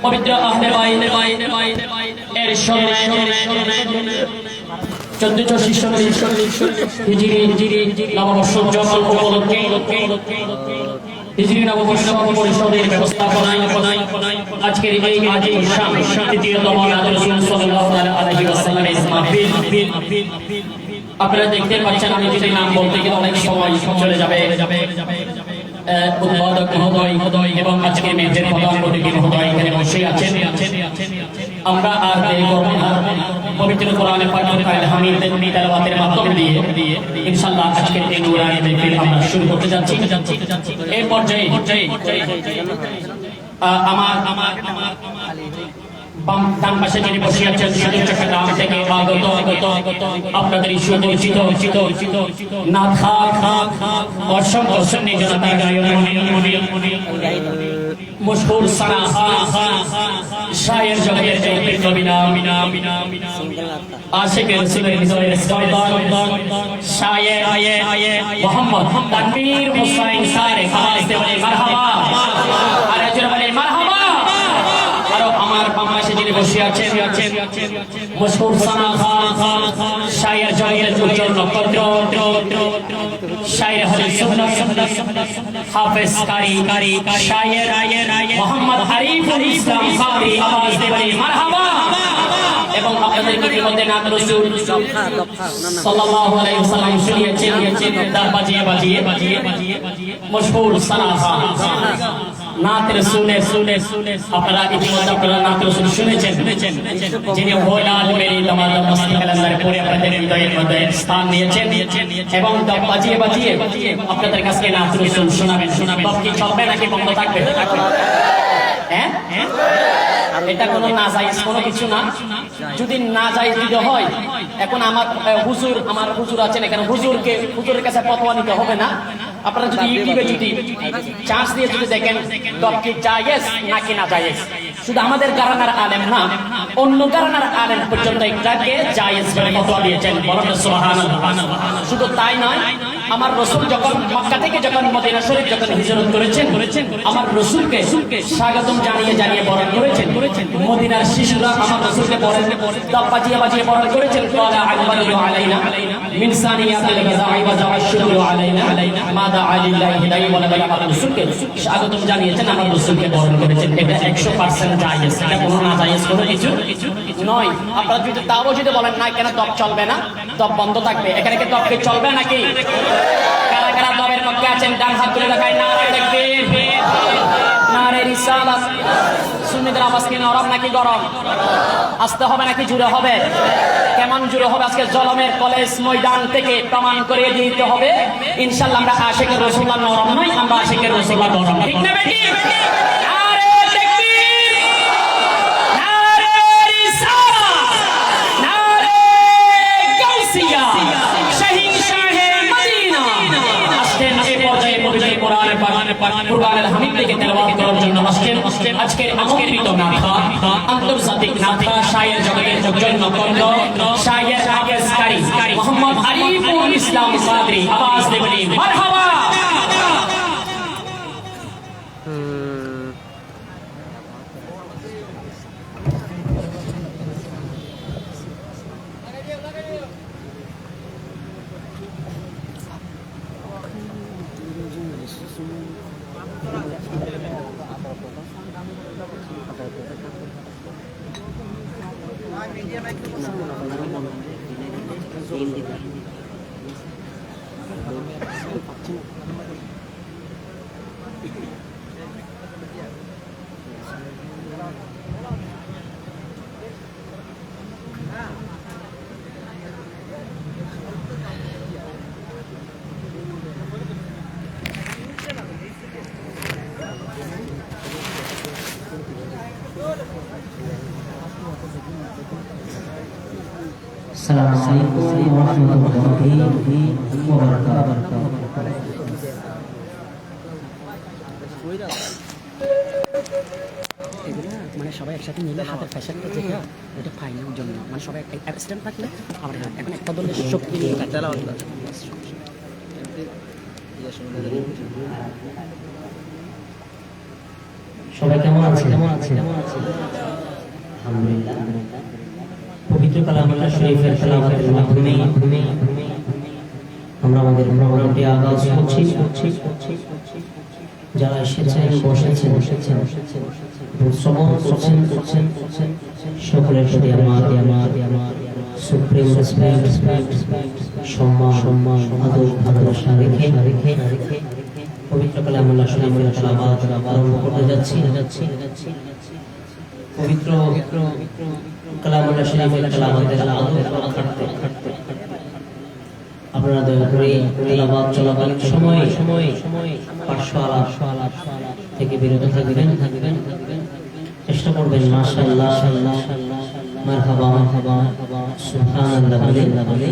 পবিত্র আহলে বাইত এর হিজরি নববর্ষ উদযাপন উপলক্ষে হিজরি নববর্ষ পরিষদের ব্যবস্থাপনায় আজকের এই তৃতীয়তম রাসূল সাল্লাল্লাহু আলাইহি ওয়াসাল্লামের মাহফিল। আপনারা দেখতে পাচ্ছেন আমি যদি নাম বলতে গেলে অনেক সময় চলে যাবে। উদ্বোধক মহোদয় এবং আজকে মেয়েদের প্রধান অতিথি মহোদয় এখানে বসে আছেন। আমরা আর দেরি করব না, পবিত্র কোরআনে পাকের হামিদের তেলাওয়াতের মাধ্যম দিয়ে ইনশাআল্লাহ আজকের এই নূরানি মাহফিল আমরা শুরু করতে যাচ্ছি। এই পর্যায়ে আমার ডান পাশে যিনি বসে আছেন চট্টগ্রাম থেকে আগত আপনাদের সুপরিচিত অসংখ্য জনতা গায়ক মশহুর সানা শায়ের জগতের জনপ্রিয় কবি আশিক রাসূলের হৃদয়ের সরদার শায়ের মোহাম্মদ তানভীর হুসাইন সারে আওয়াজ দিয়ে বলে মারহাবা। আরে জোরে বলে মারহাবা। আরো আমার বাম পাশে যিনি বসে আছেন মশহুর সানা শায়ের জগতের উজ্জ্বল নক্ষত্র শায়ের হলে সুন্নাত হাফেজ কারি শায়ের মোহাম্মদ আরিফুল ইসলাম কারি আওয়াজ দিয়ে বলে মারহাবা। এবং আপনাদের মধ্যে নাত রাসূল সাল্লাল্লাহু আলাইহি ওয়াসাল্লাম শুনিয়েছেন তার বাজিয়ে মশহুর সানাহা নাত রাসূলের আপনারা ইতিমধ্যে আপনারা নাত রাসূল শুনেছেন, যিনি ওয়ালাদ মেরি তামাম মস্তি কালান্দারে পড়ে আপনাদের হৃদয়ের মধ্যে স্থান নিয়েছেন এবং বাজিয়ে আপনাদের কাছে নাত রাসূল শোনাবেন। তবে কি চলবে নাকি বন্ধ থাকবে? হ্যাঁ, এটা কোনো নাজায়েজ কোনো কিছু না। যদি নাজায়েজ যদি হয়, এখন আমার হুজুর আছেন এখানে, হুজুরের কাছে ফতোয়া নিতে হবে না। আপনারা যদি ইউটিউবে যদি চান্স দিয়ে যদি দেখেন তবে কি জায়েজ নাকি না জায়েজ, শুধু আমাদের ঘরানার আলেম না, অন্য ঘরানার আলেম পর্যন্ত এটাকে জায়েজ বলে ফতোয়া দিয়েছেন। বলেন সুবহানাল্লাহ। শুধু তাই নয়, আমার রাসূল যখন মক্কা থেকে যখন মদিনা শরীফ যখন হিজরত করেছেন, আমার রাসূলকে স্বাগতম জানিয়ে বরণ করেছেন। মদিনার শিশুরা আমার রাসূলকে বাজিয়ে বরণ করেছেন। ক্বালা আকবালু আলাইনা মিন সানিয়াতিল গাযাই ওয়া যাওয়াশুরু আলাইনা মাদা আলিল্লাহি দাই বলে আমার রাসূলকে স্বাগতম জানিয়েছেন, আমার রাসূলকে বরণ করেছেন। এটা 100% জায়েজ, এটা কোনো না জায়েজ কোনো কিছু নয়। আপনারা যদি তাও যদি বলেন না কেন তব চলবে না, তব বন্ধ থাকবে, এখানে কি তবকে চলবে নাকি? কারা কারা তবের পক্ষে আছেন ডান হাত তুলে দেখায় নারে তাকবীর, নারে রিসালাত। সুন্নিদের আওয়াজ কি নরম নাকি গরম? আসতে হবে নাকি জুড়ে হবে? কেমন জুড়ে হবে? আজকে জলমের কলেজ ময়দান থেকে প্রমাণ করে দিতে হবে ইনশাআল্লাহ আমরা আশিকের রাসূলুল্লাহ নরম নয়, আমরা আশিকের রাসূলুল্লাহ গরম। ঠিক না বেটি? কুরআনুল হামিদ থেকে তেলাওয়াত করার জন্য আজকের আমন্ত্রিত নাথা আন্তর্জাতিক নাথা শায়ের জগতের জন্য কণ্ঠ শায়ের হাফেজ কারি মোহাম্মদ আরিফুল ইসলাম কাদরি আওয়াজ দিয়ে বলি মারহাবা। السلام عليكم ورحمة الله وبركاته. মানে সবাই একসাথে মিলে হাতের ফ্যাশনটা যেটা ওটা ফাইনাল জন্য মানে সবাই অ্যাবস্ট্যান্ট থাকলে আমার এখন একটা দলের শক্তি নিয়ে সবাই কেমন আছে? আলহামদুলিল্লাহ। পবিত্র কালামুল্লাহ শরীফের তেলাওয়াতের মাধ্যমে আমরা আমাদের প্রোগ্রামটি আগাজ করছি। যারা এসেছেন বসেছেন শ্রবণ করছেন সকলের প্রতি আমার সুপ্রিম রেসপেক্ট সম্মান আদর ভালোবাসা রেখে পবিত্র কালামুল্লাহ শরীফের তেলাওয়াত আরম্ভ করতে যাচ্ছি। পবিত্র কালামুল্লাহ শরীফের তেলাওয়াতের আদর খাটতে আপনারা দয়া করে তেলাওয়াত চলাকালীন সময় পার্শ্ব আলাপ থেকে বিরত থাকবেন। চেষ্টা করবেন মাশাআল্লাহ, মারহাবা, সুবহানাল্লাহ বলে